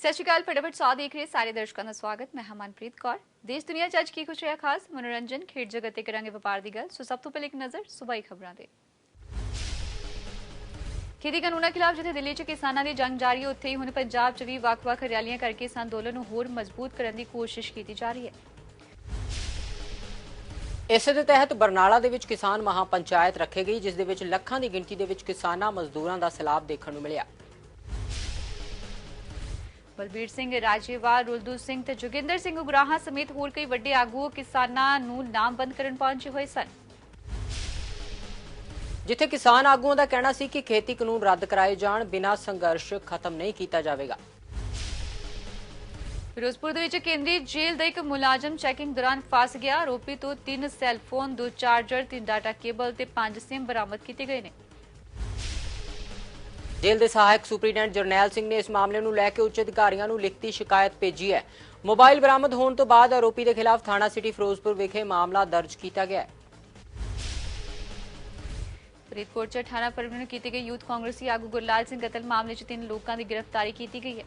सत श्रीकाल फटाफट 100 देख रहे सारे दर्शकों का स्वागत। मैं हरमनप्रीत कौर। देश दुनिया च अज की कुछ है खास मनोरंजन खेड जगत ते करांगे व्यापार दी गल। सो सब तो पहले एक नज़र सूबाई खबरां ते। खेती कानूनां खिलाफ जिथे दिल्ली च किसानां दी जंग जारी है, उत्थे ही हुण पंजाब च भी वख-वख रैलियां करके इस अंदोलन नूं होर मजबूत करन दी कोशिश कीती जा रही है। इस दे तहत बरनाला दे विच किसान महापंचायत रखे गई, जिस दे विच लखां दी गिणती दे विच किसानां मजदूरां दा सैलाब देखण नूं मिलिया। बलबीर सिंह राजेवाल, रुलदू सिंह ते जोगिंदर सिंह उगराहा समेत होर कई वड्डे आगू किसानां नूं नामबंद करन पहुंचे हुए सन। जिथे किसान आगुओं का कहना सी कि खेती कानून रद्द कराए जाण, बिना संघर्ष खत्म नहीं किया जाएगा। फिरोजपुर दे विच केंद्रीय जेल दा एक मुलाजम चैकिंग दौरान फस गया। आरोपी तो 3 सैलफोन, 2 चार्जर, 3 डाटा केबल ते 5 सिम बरामद किए गए ने। जेल के सहायक सुपरीडेंट जरनैल सिंह ने इस मामले नूं लैके उच्च अधिकारियों नूं लिखती शिकायत भेजी है। मोबाइल बरामद होने तो बाद आरोपी के खिलाफ थाना सिटी फिरोजपुर विखे मामला दर्ज किया गया है। फरीदकोट च 18 फरवरी नूं कीते गए यूथ कांग्रेसी आगू गुरलाल सिंह कतल मामले च 3 लोगों की गिरफ्तारी की गई है।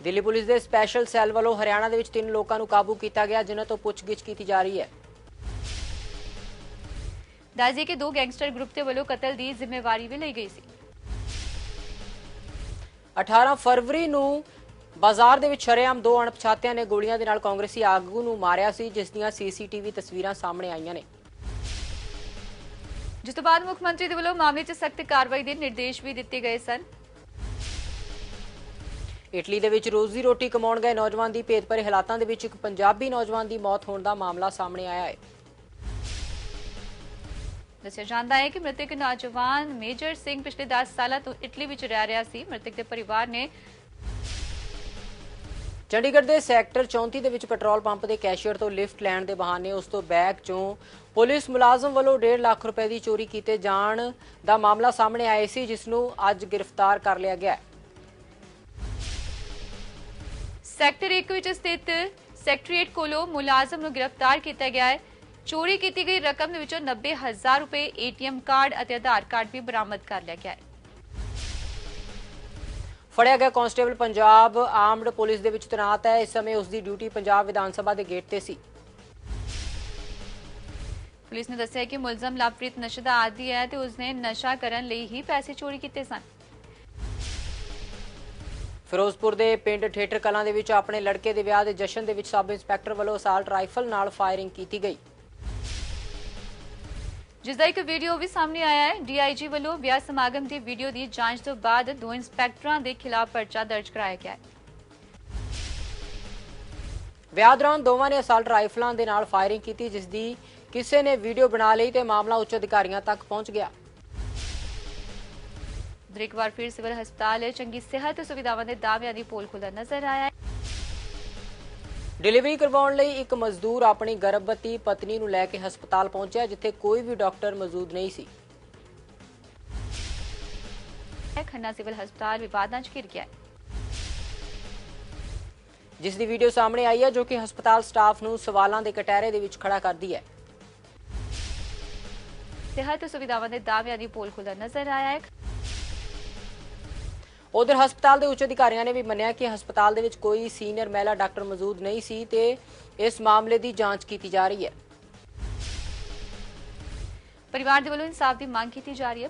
दिल्ली पुलिस के स्पैशल सैल वालों हरियाणा के 3 लोगों को काबू किया गया, जिन्हों तो पुछगिछ की जा रही है। दाजी के 2 गैंगस्टर ग्रुप के वालों कतल की जिम्मेवारी भी ली गई सी। 18 फरवरी नूं बाजार दे विच शरेआम 2 अणपछातियां ने गोलियां दे नाल कांग्रेसी आगू नूं मारिया सी, जिस दीयां सीसीटीवी तस्वीरां सामने आईयां ने। जिस तो बाद मुख्यमंत्री दे वालों मामले च सख्त कार्रवाई के निर्देश भी दिए गए सन। इटली दे विच रोजी रोटी कमाउण गए नौजवान की भेद भरे हालातां दे विच एक पंजाबी नौजवान की मौत होने का मामला सामने आया है। दस्सिया जाता है कि मृतक नौजवान मेजर सिंह पिछले 10 साल तो इटली विच रह रहा सी। मृतक के परिवार ने चंडीगढ़ के सैक्टर 34 दे विच पेट्रोल पंप के कैशियर तो लिफ्ट लैण के बहाने उस तो बैग चों पुलिस मुलाजम वालों 1.5 लाख रुपए की चोरी किए जाण का मामला सामने आया सी, जिसनूं अज गिरफ्तार कर लिया गया। सैक्टर 1 विच स्थित सैक्ट्रीएट कोलों मुलाजम नूं गिरफ्तार किया गया है। चोरी की गई रकम के विचों 90,000 रुपए, एटीएम कार्ड और आधार कार्ड भी बरामद कर लिया गया है। फड़िया गया कांस्टेबल पंजाब आर्मड पुलिस दे विच तैनात है। इस समय उसकी ड्यूटी पंजाब विधान सभा के गेट ते सी। पुलिस ने दस्सिया कि मुलजम लवप्रीत नशे का आदी है तो उसने नशा करने लई ही पैसे चोरी किए सन। फिरोजपुर के पिंड ठेठर कलां दे विच अपने लड़के के विआह के जशन के सब इंस्पैक्टर वालों असाल्ट राइफल नाल फायरिंग की गई, जिसका एक वीडियो भी सामने आया है। डीआईजी वालों विआह समागम की वीडियो की जांच तो बाद 2 इंस्पैक्टरों के खिलाफ पर्चा दर्ज कराया गया है। विआह दौरान दोवां ने असाल्ट राइफलों के नाल फायरिंग की, जिसकी किसी ने वीडियो बना ली तो मामला उच्च अधिकारियों तक पहुंच गया। एक बार फिर सिविल हस्पताल चंगी सेहत सुविधावां के दावियां की पोल खुला नजर आया है। डिलीवरी करवाउण लई एक मजदूर अपनी गर्भवती पत्नी नूं लैके हस्पताल पहुंचा, जिथे कोई भी डॉक्टर मौजूद नहीं सी। खन्ना सिविल हस्पताल विवादां च घिर गया है, जिसकी वीडियो सामने आई है, जो कि हस्पताल स्टाफ नूं सवालों के कटहरे दे विच खड़ा करदी है। सेहत सुविधावां के दावियां की पोल खुला नजर आया है। उधर हस्पताल के उच्च अधिकारियों ने भी मन्निया कि हस्पताल के कोई सीनियर महिला डॉक्टर मौजूद नहीं सी ते इस मामले की जांच की जा रही है। परिवार के वालों इंसाफ की मांग की जा रही है।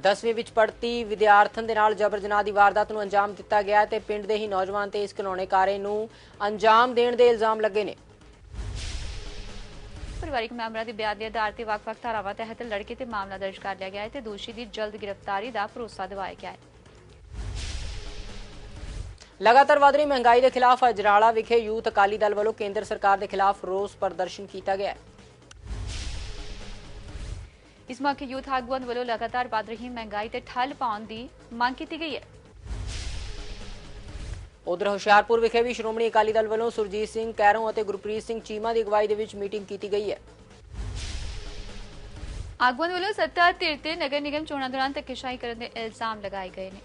10वीं विच पढ़ती विद्यार्थन दे नाल जबर जनाह की वारदात नूं अंजाम दिता गया ते पिंड दे ही नौजवान ते इस घिनौने कारे नूं अंजाम देण दे इल्जाम लगे ने। परिवारिक मैंबरां दे बयान के आधार पर वख-वख धारावां तहत लड़के ते मामला दर्ज कर लिया गया है ते दोषी की जल्द गिरफ्तारी का भरोसा दिवाया गया है। लगातार वध रही महंगाई के खिलाफ अजराला विखे यूथ अकाली दल वालों केंद्र सरकार के खिलाफ रोस प्रदर्शन किया गया। इस मौके यूथ आगुआं वालों लगातार वध रही महंगाई ते ठल पाउण की मांग की गई है। उधर हुशियारपुर विखे भी श्रोमणी अकाली दल वालों सुरजीत सिंह कैरों और गुरप्रीत सिंह चीमा की अगवाई के मीटिंग की गई है। आगुआं वालों सत्ता धिर ते नगर निगम चोणां दौरान धक्केशाही करने के इल्जाम लगाए गए हैं।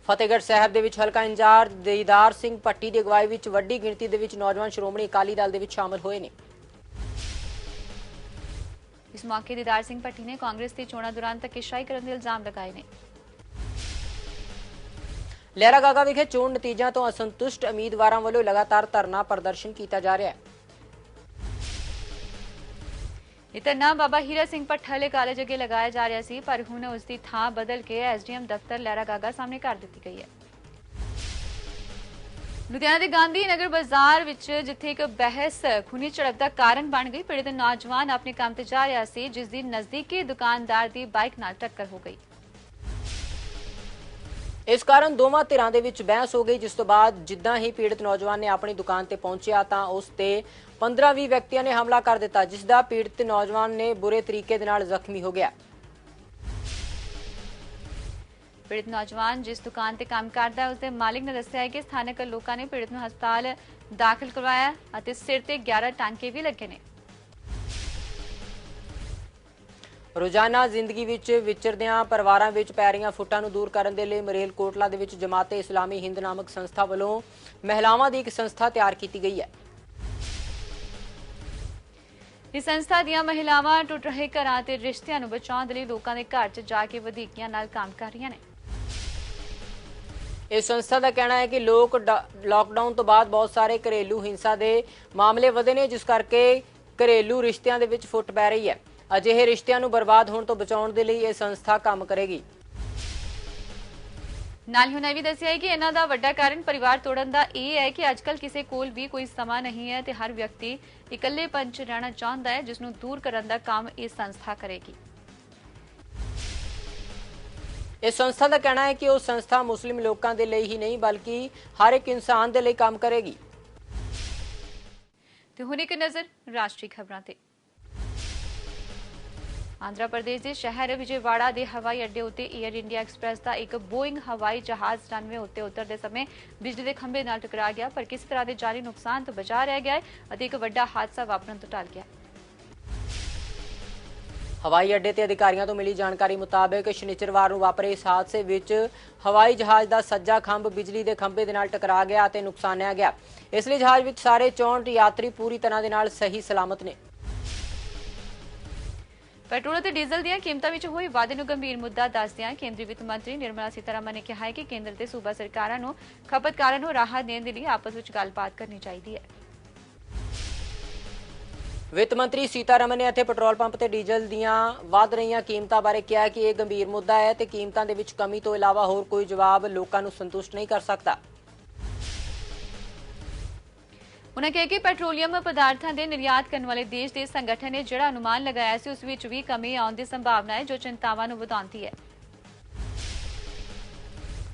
फतेहगढ़ साहब के हलका इंचार्ज दीदार सिंह भट्टी की अगवाई में वड्डी गिणती के नौजवान श्रोमणी अकाली दल शामिल हुए हैं। इस मौके दीदार सिंह भट्टी ने कांग्रेस की चोणां दौरान धक्केशाही करने के इल्जाम लगाए ने। लहरा गागा विखे चोण नतीजों तो असंतुष्ट उम्मीदवारों वालों लगातार धरना प्रदर्शन किया जा रहा है। ये धरना बाबा हीरा सिंह भट्ट कालेज अगे लगाया जा रहा सी, पर हुण उसकी थां बदल के एसडीएम दफ्तर लहरा गागा सामने कर दी गई है। लुधियाना के गांधी नगर बाजार विच जिथे एक बहस खूनी झड़प का कारण बन गई। पीड़ित नौजवान अपने काम ते जा रहा सी, जिस दी नजदीकी दुकानदार की बाइक नाल टक्कर हो गई। इस कारण दोवां धिरां दे विच बहस हो गई, जिस तो बाद जिद्दां ही पीड़ित नौजवान ने अपनी दुकान ते पहुंचिया तां उस ते 15-20 व्यक्तियों ने हमला कर दिता, जिसदा पीड़ित नौजवान ने बुरे तरीके दे नाल जख्मी हो गया। पीड़ित नौजवान जिस दुकान ते काम करदा है उसके मालिक ने दस्सिया है कि स्थानक लोगों ने पीड़ित नूं हस्पताल दाखिल करवाया और सिर ते 11 टांके भी लगे ने। रोजाना जिंदगी विच विचरदियां परिवारां विच पै रहीआं फुੱਟਾਂ ਨੂੰ दूर करने के लिए मरेलकोटला दे विच जमाते इस्लामी हिंद नामक संस्था वालों महिलावां दी एक संस्था तैयार की गई है। इस संस्था दीआं महिलावां टुट रहे घरां ते रिश्तिਆਂ ਨੂੰ बचाउण ਦੇ ਲਈ ਲੋਕਾਂ ਦੇ ਘਰ 'ਚ ਜਾ ਕੇ ਵਧੀਕੀਆਂ ਨਾਲ काम कर रही ने। इस संस्था का कहना है कि लॉकडाउन तो बाद बहुत सारे घरेलू हिंसा के मामले वधे ने, जिस करके घरेलू रिश्तिਆਂ ਦੇ ਵਿੱਚ फुੱਟ पै रही है। अजिहे रिश्तिਆਂ ਨੂੰ बर्बाद होने तो बचाउਣ ਦੇ ਲਈ यह संस्था काम करेगी। नाल हुण भी दस्सिया है कि इन्हां दा वड्डा कारण परिवार तोड़न दा यह है कि अजकल किसी कोल भी कोई समा नहीं है ते हर व्यक्ति इकल्लेपन च रहना चाहता है, जिसनूं दूर करन दा काम यह संस्था करेगी। इस संस्था का कहना है कि वह संस्था मुस्लिम लोगों के लिए ही नहीं बल्कि हर एक इंसान के लिए काम करेगी। तो हुण एक नज़र राष्ट्रीय खबरों ते। आंध्र प्रदेश के शहर विजयवाड़ा के हवाई अड्डे उत्ते एयर इंडिया एक्सप्रैस का एक बोइंग हवाई जहाज रनवे उत्ते उतरते समय बिजली के खंभे नाल टकरा गया, पर किसी तरह के जानी नुकसान तो बचा रह गया है और एक बड़ा हादसा वापरन तो टल गया। हवाई अड्डे ते अधिकारियों तो मिली जानकारी मुताबिक शनिचरवार नूं वापरे इस हादसे विच हवाई जहाज का सज्जा खंभ बिजली के खंभे दे नाल टकरा गया ते नुकसानिया गया। इसलिए जहाज विच सारे 64 यात्री पूरी तरह दे नाल सही सलामत ने। पेट्रोल और डीजल दी कीमतों में हुए वाधे को गंभीर मुद्दा दसदियां केंद्रीय वित्त मंत्री निर्मला सीतारमण ने कहा है कि केंद्र ते सूबा सरकारां नूं खपतकारां नूं राहत देने के लिए आपस में गलबात करनी चाहिए है। वित्त मंत्री सीतारमण ने इत्थे पेट्रोल पंप ते डीजल दीआं वध रहीआं कीमतां बारे कहा कि यह गंभीर मुद्दा है ते कीमतां दे विच कमी तो इलावा होर कोई जवाब लोकां नूं संतुष्ट नहीं कर सकता। उन्होंने कहा कि पेट्रोलियम पदार्थों के निर्यात करने वाले देश के संगठन ने जिहड़ा अनुमान लगाया सी उस विच भी कमी आउण दी संभावना है, जो चिंतावां नूं वधाउंदी है।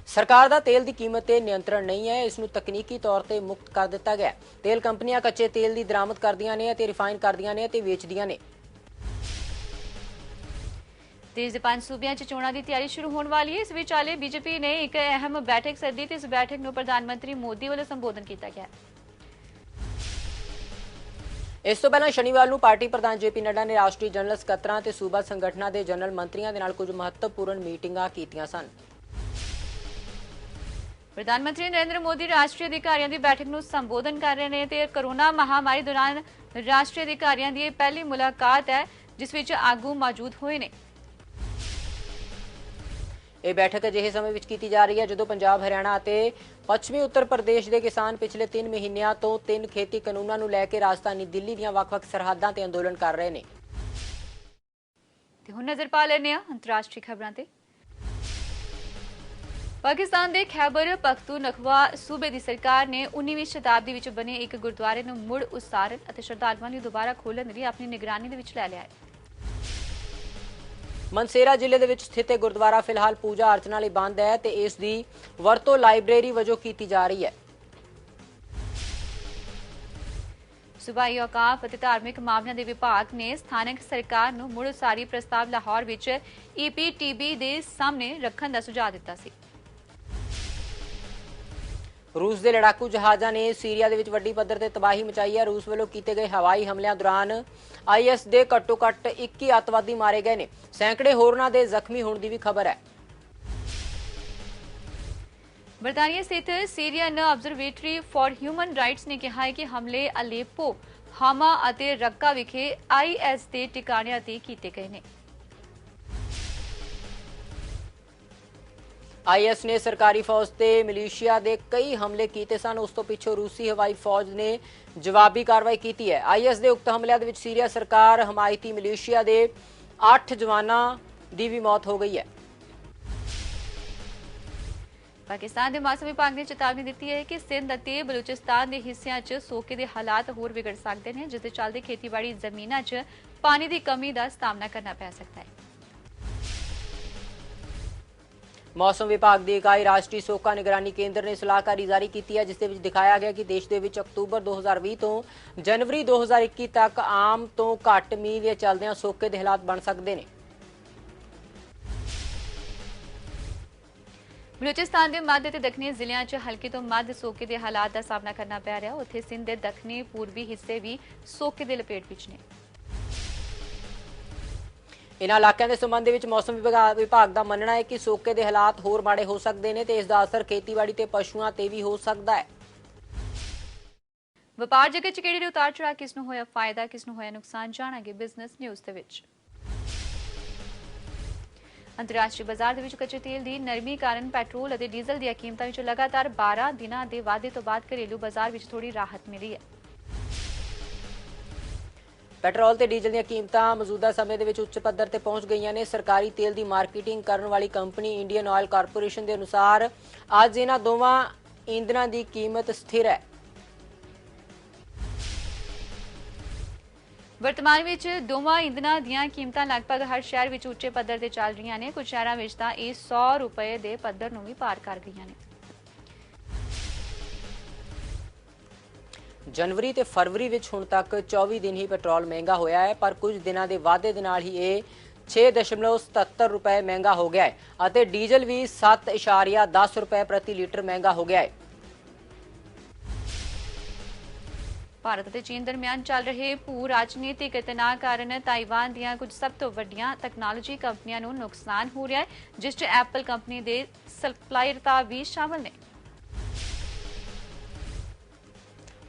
सरकार दा तेल की कीमत ते नियंत्रण नहीं है, इसनूं तकनीकी तौर पर मुक्त कर दिता गया। तेल कंपनियां कच्चे तेल की दरामद करदियां ने ते रिफाइन करदियां ने ते वेचदियां ने। देश के 5 सूबियां च चोणां की तैयारी शुरू होने वाली है। इस विचाले बीजेपी ने एक अहम बैठक सद्दी ते इस बैठक नूं प्रधानमंत्री मोदी वालों संबोधन किया गया। इस तो पहला शनिवार नूं पार्टी प्रधान जेपी नड्डा ने राष्ट्रीय जनरल सकत्तरां ते सूबा संगठनां दे जनरल मंत्रियों के नाल कुछ महत्वपूर्ण मीटिंगां कीतियां सन। प्रधानमंत्री नरेंद्र मोदी राष्ट्रीय अधिकारियों की बैठक नूं संबोधन कर रहे हैं ते कोरोना महामारी दौरान राष्ट्रीय अधिकारियों की पहली मुलाकात है, जिस विच आगू मौजूद हुए ने। यह बैठक अजिहे समय विच कीती जा रही है जदों पंजाब हरियाणा ते पश्चिमी उत्तर प्रदेश के किसान पिछले 3 महीनों तो 3 खेती कानूनों नूं लैके राजधानी दिल्ली दीआं वख-वख सरहदां ते अंदोलन कर रहे हैं। हुण नज़र पा लैंदे हां अंतरराष्ट्रीय खबरां ते। पाकिस्तान के खैबर पख्तूनख्वा सूबे की सरकार ने 19वीं शताब्दी विच बने एक गुरुद्वारे नूं मुड़ उसारण अते श्रद्धालुआं लई दोबारा खोलण लई अपनी निगरानी दे विच लै लिया है। मनसेरा जिले दे विच स्थित गुरुद्वारा फिलहाल पूजा अर्चना लई बंद है ते इस दी वरतों लाइब्रेरी वजों कीती जा रही है। सूबाई औकाफ अते धार्मिक मामलों के विभाग ने स्थानक सरकार नूं मुड़ उसारी प्रस्ताव लाहौर विच ईपीटीबी दे सामने रखण दा सुझाव दिता सी। रूस के लड़ाकू जहाज़ों ने सीरिया दे विच वड्डी पद्धर ते तबाही मचाई है। रूस वालों कीते गए हवाई हमलों दौरान IS के घट्टो घट्ट 21 अतवादी मारे गए ने, सैकड़े होरनां दे जख्मी होने की भी खबर है। बरतानिया स्थित Syrian observatory for human rights ने कहा है कि हमले अलेप्पो, ਹਾਮਾ ਅਤੇ ਰੱਕਾ ਵਿਖੇ IS ਦੇ ਟਿਕਾਣਿਆਂ ਤੇ ਕੀਤੇ ਗਏ ਨੇ। IS ਨੇ ਸਰਕਾਰੀ ਫੌਜ ਤੇ ਮਲੇਸ਼ੀਆ ਦੇ ਕਈ ਹਮਲੇ ਕੀਤੇ ਸਨ। ਉਸ ਤੋਂ ਪਿੱਛੋਂ ਰੂਸੀ ਹਵਾਈ ਫੌਜ ਨੇ ਜਵਾਬੀ ਕਾਰਵਾਈ ਕੀਤੀ ਹੈ। IS ਦੇ ਉਕਤ ਹਮਲਿਆਂ ਦੇ ਵਿੱਚ ਸੀਰੀਆ ਸਰਕਾਰ ਹਮਾਇਤੀ ਮਲੇਸ਼ੀਆ ਦੇ 8 ਜਵਾਨਾਂ ਦੀ ਵੀ ਮੌਤ ਹੋ ਗਈ ਹੈ। ਪਾਕਿਸਤਾਨ ਦੇ ਮੌਸਮ ਵਿਭਾਗ ਨੇ ਚੇਤਾਵਨੀ ਦਿੱਤੀ ਹੈ ਕਿ ਸਿੰਧ ਅਤੇ ਬਲੂਚਿਸਤਾਨ ਦੇ ਹਿੱਸਿਆਂ 'ਚ ਸੋਕੇ ਦੇ ਹਾਲਾਤ ਹੋਰ ਵਿਗੜ ਸਕਦੇ ਨੇ, ਜਿਸ ਦੇ ਚੱਲਦੇ ਖੇਤੀਬਾੜੀ ਜ਼ਮੀਨਾਂ 'ਚ ਪਾਣੀ ਦੀ ਕਮੀ ਦਾ ਸਾਹਮਣਾ ਕਰਨਾ ਪੈ ਸਕਦਾ ਹੈ। ਮੌਸਮ ਵਿਭਾਗ ਦੀ ਇਕਾਈ ਰਾਸ਼ਟਰੀ ਸੋਕਾ ਨਿਗਰਾਨੀ ਕੇਂਦਰ ਨੇ ਸਲਾਹਕਾਰੀ ਜਾਰੀ ਕੀਤੀ ਹੈ, ਜਿਸ ਦੇ ਵਿੱਚ ਦਿਖਾਇਆ ਗਿਆ ਕਿ ਦੇਸ਼ ਦੇ ਵਿੱਚ ਅਕਤੂਬਰ 2020 ਤੋਂ ਜਨਵਰੀ 2021 ਤੱਕ ਆਮ ਤੋਂ ਘੱਟ ਮੀਂਹ ਦੇ ਚੱਲਦਿਆਂ ਸੋਕੇ ਦੇ ਹਾਲਾਤ ਬਣ ਸਕਦੇ ਨੇ। ਬਲੂਚਿਸਤਾਨ ਦੇ ਮੱਧ ਤੇ ਦੱਖਣੀ ਜ਼ਿਲ੍ਹਿਆਂ 'ਚ ਹਲਕੇ ਤੋਂ ਮੱਧ ਸੋਕੇ ਦੇ ਹਾਲਾਤ ਦਾ ਸਾਹਮਣਾ ਕਰਨਾ ਪੈ ਰਿਹਾ। ਉੱਥੇ ਸਿੰਧ ਦੇ ਦੱਖਣੀ ਪੂਰਬੀ ਹਿੱਸੇ ਵੀ ਸੋਕੇ ਦੇ ਲਪੇਟ ਵਿੱਚ ਨੇ। ਇਨ੍ਹਾਂ ਇਲਾਕਿਆਂ ਦੇ ਸੰਬੰਧ ਵਿੱਚ ਮੌਸਮ ਵਿਭਾਗ ਦਾ ਮੰਨਣਾ ਹੈ ਕਿ ਸੋਕੇ ਦੇ ਹਾਲਾਤ ਹੋਰ ਮਾੜੇ ਹੋ ਸਕਦੇ ਨੇ ਤੇ ਇਸ ਦਾ ਅਸਰ ਖੇਤੀਬਾੜੀ ਤੇ ਪਸ਼ੂਆਂ ਤੇ ਵੀ ਹੋ ਸਕਦਾ ਹੈ। ਵਪਾਰ ਜਗਤ 'ਚ ਕਿਹੜੇ ਉਤਾਰ ਚੜ੍ਹਾਅ, ਕਿਸ ਨੂੰ ਹੋਇਆ ਫਾਇਦਾ, ਕਿਸ ਨੂੰ ਹੋਇਆ ਨੁਕਸਾਨ, ਜਾਣਾਂਗੇ ਬਿਜ਼ਨਸ ਨਿਊਜ਼ ਦੇ ਵਿੱਚ। ਅੰਤਰਰਾਸ਼ਟਰੀ ਬਾਜ਼ਾਰ ਦੇ ਵਿੱਚ ਕੱਚੇ ਤੇਲ ਦੀ ਨਰਮੀ ਕਾਰਨ ਪੈਟਰੋਲ ਅਤੇ ਡੀਜ਼ਲ ਦੀਆਂ ਕੀਮਤਾਂ ਵਿੱਚ ਲਗਾਤਾਰ 12 ਦਿਨਾਂ ਦੇ ਵਾਧੇ ਤੋਂ ਬਾਅਦ ਘਰੇਲੂ ਬਾਜ਼ਾਰ ਵਿੱਚ ਥੋੜੀ ਰਾਹਤ ਮਿਲੀ ਹੈ। ਪੈਟਰੋਲ ਤੇ ਡੀਜ਼ਲ ਦੀਆਂ ਕੀਮਤਾਂ ਮੌਜੂਦਾ ਸਮੇਂ ਦੇ ਵਿੱਚ ਉੱਚ ਪੱਧਰ ਤੇ ਪਹੁੰਚ ਗਈਆਂ ਨੇ। ਸਰਕਾਰੀ ਤੇਲ ਦੀ ਮਾਰਕੀਟਿੰਗ ਕਰਨ ਵਾਲੀ ਕੰਪਨੀ ਇੰਡੀਅਨ ਆਇਲ ਕਾਰਪੋਰੇਸ਼ਨ ਦੇ ਅਨੁਸਾਰ ਅੱਜ ਇਹਨਾਂ ਦੋਵਾਂ ਈਂਧਨਾਂ ਦੀ ਕੀਮਤ ਸਥਿਰ ਹੈ। ਵਰਤਮਾਨ ਵਿੱਚ ਦੋਵਾਂ ਈਂਧਨਾਂ ਦੀਆਂ ਕੀਮਤਾਂ ਲਗਭਗ ਹਰ ਸ਼ਹਿਰ ਵਿੱਚ ਉੱਚੇ ਪੱਧਰ ਤੇ ਚੱਲ ਰਹੀਆਂ ਨੇ। ਕੁਝ ਸ਼ਹਿਰਾਂ ਵਿੱਚ ਤਾਂ ਇਹ 100 ਰੁਪਏ ਦੇ ਪੱਧਰ ਨੂੰ ਵੀ ਪਾਰ ਕਰ ਗਈਆਂ ਨੇ। ਜਨਵਰੀ ਤੇ ਫਰਵਰੀ ਵਿੱਚ ਹੁਣ ਤੱਕ 24 ਦਿਨ ਹੀ ਪੈਟਰੋਲ ਮਹਿੰਗਾ ਹੋਇਆ ਹੈ, ਪਰ ਕੁਝ ਦਿਨਾਂ ਦੇ ਵਾਧੇ ਦੇ ਨਾਲ ਹੀ ਇਹ 6.77 ਰੁਪਏ ਮਹਿੰਗਾ ਹੋ ਗਿਆ ਹੈ ਅਤੇ ਡੀਜ਼ਲ ਵੀ 7.10 ਰੁਪਏ ਪ੍ਰਤੀ ਲੀਟਰ ਮਹਿੰਗਾ ਹੋ ਗਿਆ ਹੈ। ਭਾਰਤ ਅਤੇ ਚੀਨ ਦਰਮਿਆਨ ਚੱਲ ਰਹੇ ਭੂ ਰਾਜਨੀਤਿਕ ਤਣਾਅ ਕਾਰਨ ਤਾਈਵਾਨ ਦੀਆਂ ਕੁਝ ਸਭ ਤੋਂ ਵੱਡੀਆਂ ਤਕਨਾਲੋਜੀ ਕੰਪਨੀਆਂ ਨੂੰ ਨੁਕਸਾਨ ਹੋ ਰਿਹਾ ਹੈ, ਜਿਸ 'ਚ ਐਪਲ ਕੰਪਨੀ ਦੇ ਸਪਲਾਇਰ ਤਾਂ ਵੀ ਸ਼ਾਮਲ ਨੇ।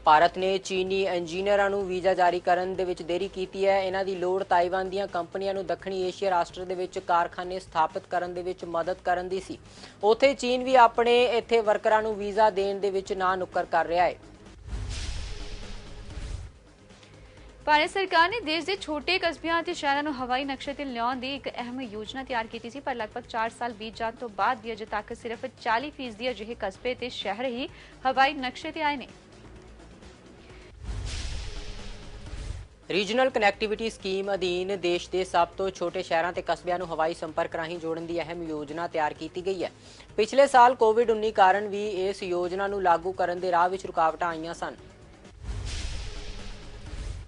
ਭਾਰਤ ਨੇ ਚੀਨੀ ਇੰਜੀਨੀਅਰਾਂ ਨੂੰ ਵੀਜ਼ਾ ਜਾਰੀ ਕਰਨ ਦੇ ਵਿੱਚ ਦੇਰੀ ਕੀਤੀ ਹੈ। ਇਹਨਾਂ ਦੀ ਲੋੜ ਤਾਈਵਾਨ ਦੀਆਂ ਕੰਪਨੀਆਂ ਨੂੰ ਦੱਖਣੀ ਏਸ਼ੀਆ ਰਾਸ਼ਟਰ ਦੇ ਵਿੱਚ ਕਾਰਖਾਨੇ ਸਥਾਪਿਤ ਕਰਨ ਦੇ ਵਿੱਚ ਮਦਦ ਕਰਨ ਦੀ ਸੀ। ਉੱਥੇ ਚੀਨ ਵੀ ਆਪਣੇ ਇੱਥੇ ਵਰਕਰਾਂ ਨੂੰ ਵੀਜ਼ਾ ਦੇਣ ਦੇ ਵਿੱਚ ਨਾ ਨੁੱਕਰ ਕਰ ਰਿਹਾ ਹੈ। ਭਾਰਤ ਸਰਕਾਰ ਨੇ ਦੇਸ਼ ਦੇ ਛੋਟੇ ਕਸਬਿਆਂ ਅਤੇ ਸ਼ਹਿਰਾਂ ਨੂੰ ਹਵਾਈ ਨਕਸ਼ੇ ਤੇ ਲਿਆਉਣ ਦੀ ਇੱਕ ਅਹਿਮ ਯੋਜਨਾ ਤਿਆਰ ਕੀਤੀ ਸੀ, ਪਰ ਲਗਭਗ 4 ਸਾਲ ਬੀਤ ਜਾਣ ਤੋਂ ਬਾਅਦ ਵੀ ਅਜੇ ਤੱਕ ਸਿਰਫ 40% ਅਜਿਹੇ ਕਸਬੇ ਤੇ ਸ਼ਹਿਰ ਹੀ ਹਵਾਈ ਨਕਸ਼ੇ ਤੇ ਆਏ ਨੇ। ਰੀਜਨਲ ਕਨੈਕਟੀਵਿਟੀ ਸਕੀਮ ਅਧੀਨ ਦੇਸ਼ ਦੇ ਸਭ ਤੋਂ ਛੋਟੇ ਸ਼ਹਿਰਾਂ ਤੇ ਕਸਬਿਆਂ ਨੂੰ ਹਵਾਈ ਸੰਪਰਕ ਰਾਹੀਂ ਜੋੜਨ ਦੀ ਅਹਿਮ ਯੋਜਨਾ ਤਿਆਰ ਕੀਤੀ ਗਈ ਹੈ। ਪਿਛਲੇ ਸਾਲ ਕੋਵਿਡ-19 ਕਾਰਨ ਵੀ ਇਸ ਯੋਜਨਾ ਨੂੰ ਲਾਗੂ ਕਰਨ ਦੇ ਰਾਹ ਵਿੱਚ ਰੁਕਾਵਟਾਂ ਆਈਆਂ ਸਨ।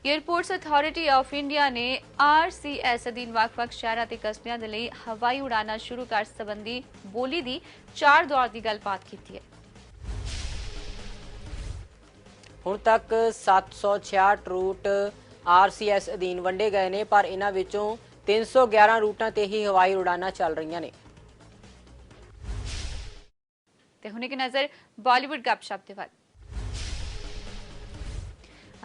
ਏਅਰਪੋਰਟਸ ਅਥਾਰਟੀ ਆਫ ਇੰਡੀਆ ਨੇ RCS ਅਧੀਨ ਵੱਖ-ਵੱਖ ਸ਼ਹਿਰਾਂ ਤੇ ਕਸਬਿਆਂ ਦੇ ਲਈ ਹਵਾਈ ਉਡਾਨਾਂ ਸ਼ੁਰੂ ਕਰਨ ਸੰਬੰਧੀ ਬੋਲੀ ਦੀ 4 ਦੌਰ ਦੀ ਗੱਲਬਾਤ ਕੀਤੀ ਹੈ। ਹੁਣ ਤੱਕ 766 ਰੂਟ RCS ਅਧੀਨ ਵੰਡੇ ਗਏ ਨੇ, ਪਰ ਇਹਨਾਂ ਵਿੱਚੋਂ 311 ਰੂਟਾਂ ਤੇ ਹੀ ਹਵਾਈ ਉਡਾਨਾਂ ਚੱਲ ਰਹੀਆਂ ਨੇ। ਤੇ ਹੁਣ ਇੱਕ ਨਜ਼ਰ ਬਾਲੀਵੁੱਡ ਗੱਪਸ਼ਪ ਦੇ ਵੱਲ।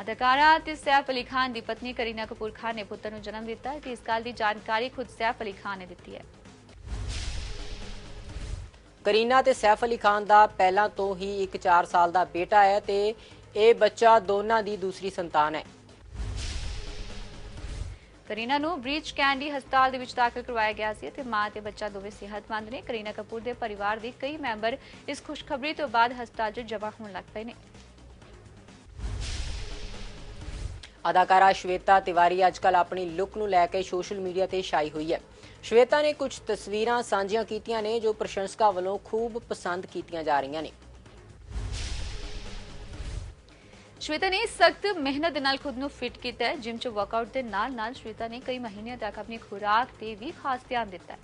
ਅਦਾਕਾਰਾ ਤੇ ਸੈਫ ਅਲੀ ਖਾਨ ਦੀ ਪਤਨੀ ਕਰੀਨਾ ਕਪੂਰ ਖਾਨ ਨੇ ਪੁੱਤਰ ਨੂੰ ਜਨਮ ਦਿੱਤਾ ਹੈ ਤੇ ਇਸ ਗੱਲ ਦੀ ਜਾਣਕਾਰੀ ਖੁਦ ਸੈਫ ਅਲੀ ਖਾਨ ਨੇ ਦਿੱਤੀ ਹੈ। ਕਰੀਨਾ ਤੇ ਸੈਫ ਅਲੀ ਖਾਨ ਦਾ ਪਹਿਲਾਂ ਤੋਂ ਹੀ ਇੱਕ 4 ਸਾਲ ਦਾ ਬੇਟਾ ਹੈ ਤੇ ਇਹ ਬੱਚਾ ਦੋਨਾਂ ਦੀ ਦੂਸਰੀ ਸੰਤਾਨ ਹੈ। ਕਰੀਨਾ ਨੂੰ ਬ੍ਰੀਚ ਕੈਂਡੀ ਹਸਪਤਾਲ ਦੇ ਵਿੱਚ ਦਾਖਲ ਕਰਵਾਇਆ ਗਿਆ ਸੀ ਤੇ ਮਾਂ ਤੇ ਬੱਚਾ ਦੋਵੇਂ ਸਿਹਤਮੰਦ ਨੇ। ਕਰੀਨਾ ਕਪੂਰ ਦੇ ਪਰਿਵਾਰ ਦੇ ਕਈ ਮੈਂਬਰ ਇਸ ਖੁਸ਼ਖਬਰੀ ਤੋਂ ਬਾਅਦ ਹਸਪਤਾਲ 'ਚ ਜਮ੍ਹਾਂ ਹੋਣ ਲੱਗ ਪਏ ਨੇ। ਅਦਾਕਾਰਾ ਸ਼ਵੇਤਾ ਤਿਵਾਰੀ ਅੱਜਕੱਲ ਆਪਣੀ ਲੁੱਕ ਨੂੰ ਲੈ ਕੇ ਸੋਸ਼ਲ ਮੀਡੀਆ ਤੇ ਛਾਈ ਹੋਈ ਹੈ। ਸ਼ਵੇਤਾ ਨੇ ਕੁਝ ਤਸਵੀਰਾਂ ਸਾਂਝੀਆਂ ਕੀਤੀਆਂ ਨੇ ਜੋ ਪ੍ਰਸ਼ੰਸਕਾਂ ਵੱਲੋਂ ਖੂਬ ਪਸੰਦ ਕੀਤੀਆਂ ਜਾ ਰਹੀਆਂ ਨੇ। ਸ਼ਵੇਤਾ ਨੇ ਸਖਤ ਮਿਹਨਤ ਦੇ ਨਾਲ ਖੁਦ ਨੂੰ ਫਿਟ ਕੀਤਾ ਹੈ। ਜਿਮ 'ਚ ਵਰਕਆਊਟ ਦੇ ਨਾਲ-ਨਾਲ ਸ਼ਵੇਤਾ ਨੇ ਕਈ ਮਹੀਨਿਆਂ ਤੱਕ ਆਪਣੀ ਖੁਰਾਕ ਤੇ ਵੀ ਖਾਸ ਧਿਆਨ ਦਿੱਤਾ ਹੈ।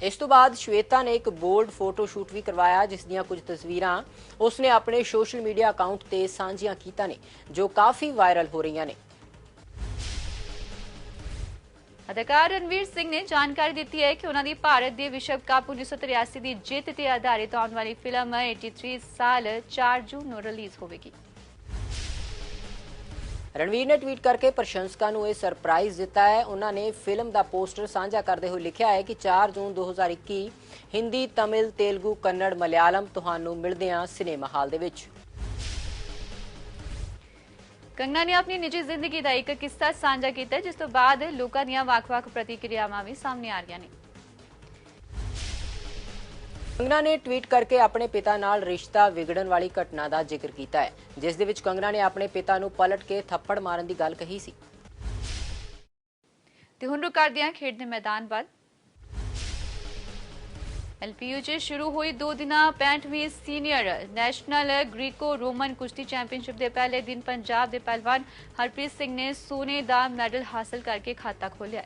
ਇਸ ਤੋਂ ਬਾਅਦ ਸ਼ਵੇਤਾ ਨੇ ਇੱਕ ਬੋਲਡ ਫੋਟੋ ਸ਼ੂਟ ਵੀ ਕਰਵਾਇਆ, ਜਿਸ ਦੀਆਂ ਕੁਝ ਤਸਵੀਰਾਂ ਉਸਨੇ ਆਪਣੇ ਸੋਸ਼ਲ ਮੀਡੀਆ ਅਕਾਊਂਟ ਤੇ ਸਾਂਝੀਆਂ ਕੀਤੀਆਂ ਨੇ ਜੋ ਕਾਫੀ ਵਾਇਰਲ ਹੋ ਰਹੀਆਂ ਨੇ। ਅਦਾਕਾਰ ਰਣਵੀਰ ਸਿੰਘ ਨੇ ਜਾਣਕਾਰੀ ਦਿੱਤੀ ਹੈ ਕਿ ਉਹਨਾਂ ਦੀ ਭਾਰਤ ਦੇ ਵਿਸ਼ਵ ਕੱਪ 1983 ਦੀ ਜਿੱਤ ਤੇ ਆਧਾਰਿਤ ਆਉਣ ਵਾਲੀ ਫਿਲਮ 83 ਸਾਲ 4 ਜੂਨ ਨੂੰ ਰਿਲੀਜ਼ ਹੋਵੇਗੀ। ਰਣਵੀਰ ਨੇ ਟਵੀਟ ਕਰਕੇ ਪ੍ਰਸ਼ੰਸਕਾਂ ਨੂੰ ਇਹ ਸਰਪ੍ਰਾਈਜ਼ ਦਿੱਤਾ ਹੈ। ਉਹਨਾਂ ਨੇ ਫਿਲਮ ਦਾ ਪੋਸਟਰ ਸਾਂਝਾ ਕਰਦੇ ਹੋਏ ਲਿਖਿਆ ਹੈ ਕਿ 4 ਜੂਨ 2021 ਹਿੰਦੀ, ਤਮਿਲ, ਤੇਲਗੂ, ਕੰਨੜ, ਮਲਿਆਲਮ ਤੁਹਾਨੂੰ ਮਿਲਦੇ ਹਾਂ ਸਿਨੇਮਾ ਹਾਲ ਦੇ ਵਿੱਚ। ਕੰਗਨਾ ਨੇ ਆਪਣੀ ਨਿੱਜੀ ਜ਼ਿੰਦਗੀ ਦਾ ਇੱਕ ਕਿੱਸਾ ਸਾਂਝਾ ਕੀਤਾ ਜਿਸ ਤੋਂ ਬਾਅਦ ਲੋਕਾਂ ਦੀਆਂ ਵੱਖ-ਵੱਖ ਪ੍ਰਤੀਕਿਰਿਆਵਾਂ ਵੀ ਸਾਹਮਣੇ ਆ ਰਹੀਆਂ ਨੇ। ਕੰਗਨਾ ਨੇ ਟਵੀਟ ਕਰਕੇ ਆਪਣੇ ਪਿਤਾ ਨਾਲ ਰਿਸ਼ਤਾ ਵਿਗੜਨ ਵਾਲੀ ਘਟਨਾ ਦਾ ਜ਼ਿਕਰ ਕੀਤਾ ਹੈ, ਜਿਸ ਦੇ ਵਿੱਚ ਕੰਗਨਾ ਨੇ ਆਪਣੇ ਪਿਤਾ ਨੂੰ ਪਲਟ ਕੇ ਥੱਪੜ ਮਾਰਨ ਦੀ ਗੱਲ ਕਹੀ ਸੀ। ਤੇ ਹੁਣ ਰੁਕ ਕਰਦੇ ਹਾਂ ਖੇਡ ਦੇ ਮੈਦਾਨ ਵੱਲ। LPU 'ਚ ਸ਼ੁਰੂ ਹੋਈ 2 ਦਿਨਾਂ 65ਵੀਂ ਸੀਨੀਅਰ ਨੈਸ਼ਨਲ ਗ੍ਰੀਕੋ ਰੋਮਨ ਕੁਸ਼ਤੀ ਚੈਂਪੀਅਨਸ਼ਿਪ ਦੇ ਪਹਿਲੇ ਦਿਨ ਪੰਜਾਬ ਦੇ ਪਹਿਲਵਾਨ ਹਰਪ੍ਰੀਤ ਸਿੰਘ ਨੇ ਸੋਨੇ ਦਾ ਮੈਡਲ ਹਾਸਲ ਕਰਕੇ ਖਾਤਾ ਖੋਲ੍ਹਿਆ।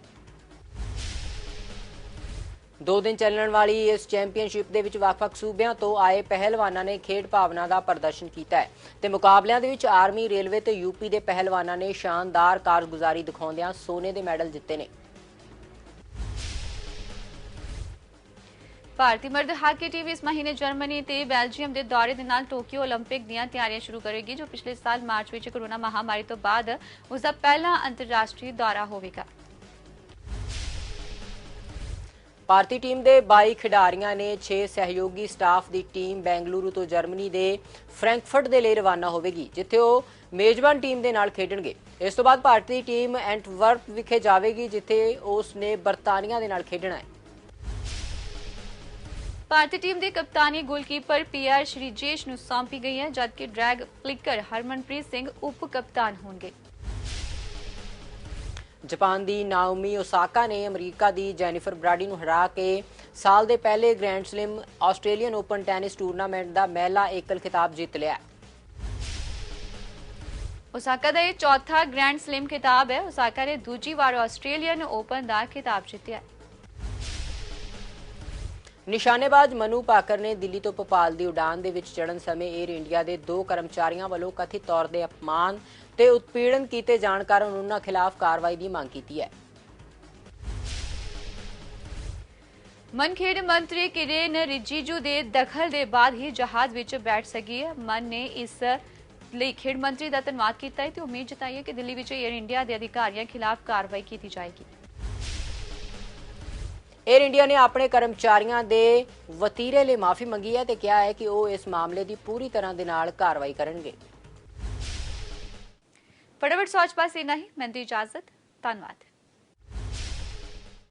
2 ਦਿਨ ਚੱਲਣ ਵਾਲੀ ਇਸ ਚੈਂਪੀਅਨਸ਼ਿਪ ਦੇ ਵਿੱਚ ਵੱਖ-ਵੱਖ ਸੂਬਿਆਂ ਤੋਂ ਆਏ ਪਹਿਲਵਾਨਾਂ ਨੇ ਖੇਡ ਭਾਵਨਾ ਦਾ ਪ੍ਰਦਰਸ਼ਨ ਕੀਤਾ ਹੈ ਤੇ ਮੁਕਾਬਲਿਆਂ ਦੇ ਵਿੱਚ ਆਰਮੀ, ਰੇਲਵੇ ਤੇ ਯੂਪੀ ਦੇ ਪਹਿਲਵਾਨਾਂ ਨੇ ਸ਼ਾਨਦਾਰ ਕਾਰਗੁਜ਼ਾਰੀ ਦਿਖਾਉਂਦਿਆਂ ਸੋਨੇ ਦੇ ਮੈਡਲ ਜਿੱਤੇ ਨੇ। ਭਾਰਤੀ ਮਰਦ ਹਾਕੀ ਟੀਮ ਇਸ ਮਹੀਨੇ ਜਰਮਨੀ ਤੇ ਬੈਲਜੀਅਮ ਦੇ ਦੌਰੇ ਦੇ ਨਾਲ ਟੋਕੀਓ 올림픽 ਦੀਆਂ ਤਿਆਰੀਆਂ ਸ਼ੁਰੂ ਕਰੇਗੀ, ਜੋ ਪਿਛਲੇ ਸਾਲ ਮਾਰਚ ਵਿੱਚ ਕੋਰੋਨਾ ਮਹਾਮਾਰੀ ਤੋਂ ਬਾਅਦ ਉਸ ਦਾ ਪਹਿਲਾ ਅੰਤਰਰਾਸ਼ਟਰੀ ਦੌਰਾ ਹੋਵੇਗਾ। ਭਾਰਤੀ ਟੀਮ ਦੇ 22 ਖਿਡਾਰੀਆਂ ਨੇ 6 ਸਹਿਯੋਗੀ ਸਟਾਫ ਦੀ ਟੀਮ ਬੈਂਗਲੁਰੂ ਤੋਂ ਜਰਮਨੀ ਦੇ ਫਰੈਂਕਫਰਟ ਦੇ ਲਈ ਰਵਾਨਾ ਹੋਵੇਗੀ, ਜਿੱਥੇ ਉਹ ਮੇਜ਼ਬਾਨ ਟੀਮ ਦੇ ਨਾਲ ਖੇਡਣਗੇ। ਇਸ ਤੋਂ ਬਾਅਦ ਭਾਰਤੀ ਟੀਮ ਐਂਟਵਰਪ ਵਿਖੇ ਜਾਵੇਗੀ, ਜਿੱਥੇ ਉਸ ਨੇ ਬਰਤਾਨੀਆ ਦੇ ਨਾਲ ਖੇਡਣਾ ਹੈ। ਭਾਰਤੀ ਟੀਮ ਦੇ ਕਪਤਾਨੀ ਗੋਲਕੀਪਰ PR ਸ਼੍ਰੀਜੇਸ਼ ਨੂੰ ਸੌਂਪੀ ਗਈ ਹੈ, ਜਦਕਿ ਡਰੈਗ ਫਲਿਕਰ ਹਰਮਨਪ੍ਰੀਤ ਸਿੰਘ ਉਪ ਕਪਤਾਨ ਹੋਣਗੇ। ਜਾਪਾਨ ਦੀ ਨਾਓਮੀ ਓਸਾਕਾ ਨੇ ਅਮਰੀਕਾ ਦੀ ਜੈਨੀਫਰ ਬਰਾਡੀ ਨੂੰ ਹਰਾ ਕੇ ਸਾਲ ਦੇ ਪਹਿਲੇ Grand Slam Australian Open tennis tournament ਦਾ ਮਹਿਲਾ ਏਕਲ ਖਿਤਾਬ ਜਿੱਤ ਲਿਆ। ਓਸਾਕਾ ਦਾ ਇਹ ਚੌਥਾ ਗ੍ਰੈਂਡ ਸਲੈਮ ਖਿਤਾਬ ਹੈ। ਓਸਾਕਾ ਨੇ ਦੂਜੀ ਵਾਰ ਆਸਟ੍ਰੇਲੀਅਨ ਓਪਨ ਦਾ ਖਿਤਾਬ ਜਿੱਤਿਆ। ਨਿਸ਼ਾਨੇਬਾਜ਼ ਮਨੂ ਭਾਕਰ ਨੇ ਦਿੱਲੀ ਤੋਂ ਭੋਪਾਲ ਦੀ ਉਡਾਨ ਦੇ ਵਿੱਚ ਚੜ੍ਹਨ ਸਮੇਂ 에ਅਰ ਇੰਡੀਆ ਦੇ 2 ਕਰਮਚਾਰੀਆਂ ਵੱਲੋਂ ਕਥਿਤ ਤੌਰ ਤੇ ਅਪਮਾਨ ਤੇ ਉਤਪੀੜਨ ਕੀਤੇ ਜਾਣ ਕਾਰਨ ਉਨ੍ਹਾਂ ਖਿਲਾਫ ਕਾਰਵਾਈ ਦੀ ਮੰਗ ਕੀਤੀ ਹੈ। ਮਨਖੇਡ ਮੰਤਰੀ ਕਿਰੇਨ ਰਿਜੀਜੂ ਦੇ ਦਖਲ ਦੇ ਬਾਅਦ ਹੀ ਜਹਾਜ਼ ਵਿੱਚ ਬੈਠ ਸਕੀ ਹੈ। ਮਨ ਨੇ ਇਸ ਲਈ ਖੇਡ ਮੰਤਰੀ ਦਾ ਧੰਨਵਾਦ ਕੀਤਾ ਹੈ ਤੇ ਉਮੀਦ ਜਤਾਈ ਹੈ ਕਿ ਦਿੱਲੀ ਵਿੱਚ 에ਅਰ ਇੰਡੀਆ ਦੇ ਅਧਿਕਾਰੀਆਂ ਖਿਲਾਫ ਕਾਰਵਾਈ ਕੀਤੀ ਜਾਏਗੀ। 에ਅਰ ਇੰਡੀਆ ਨੇ ਆਪਣੇ ਕਰਮਚਾਰੀਆਂ ਦੇ ਵਤੀਰੇ ਲਈ ਮਾਫੀ ਮੰਗੀ ਹੈ ਤੇ ਕਿਹਾ ਹੈ ਕਿ ਉਹ ਇਸ ਮਾਮਲੇ ਦੀ ਪੂਰੀ ਤਰ੍ਹਾਂ ਦੇ ਨਾਲ ਕਾਰਵਾਈ ਕਰਨਗੇ। ਫਟਾਫਟ ਸੌਚ ਪਾਸ ਇੰਨਾ ਹੀ। ਮੈਂ ਦੀ ਇਜਾਜ਼ਤ। ਧੰਨਵਾਦ।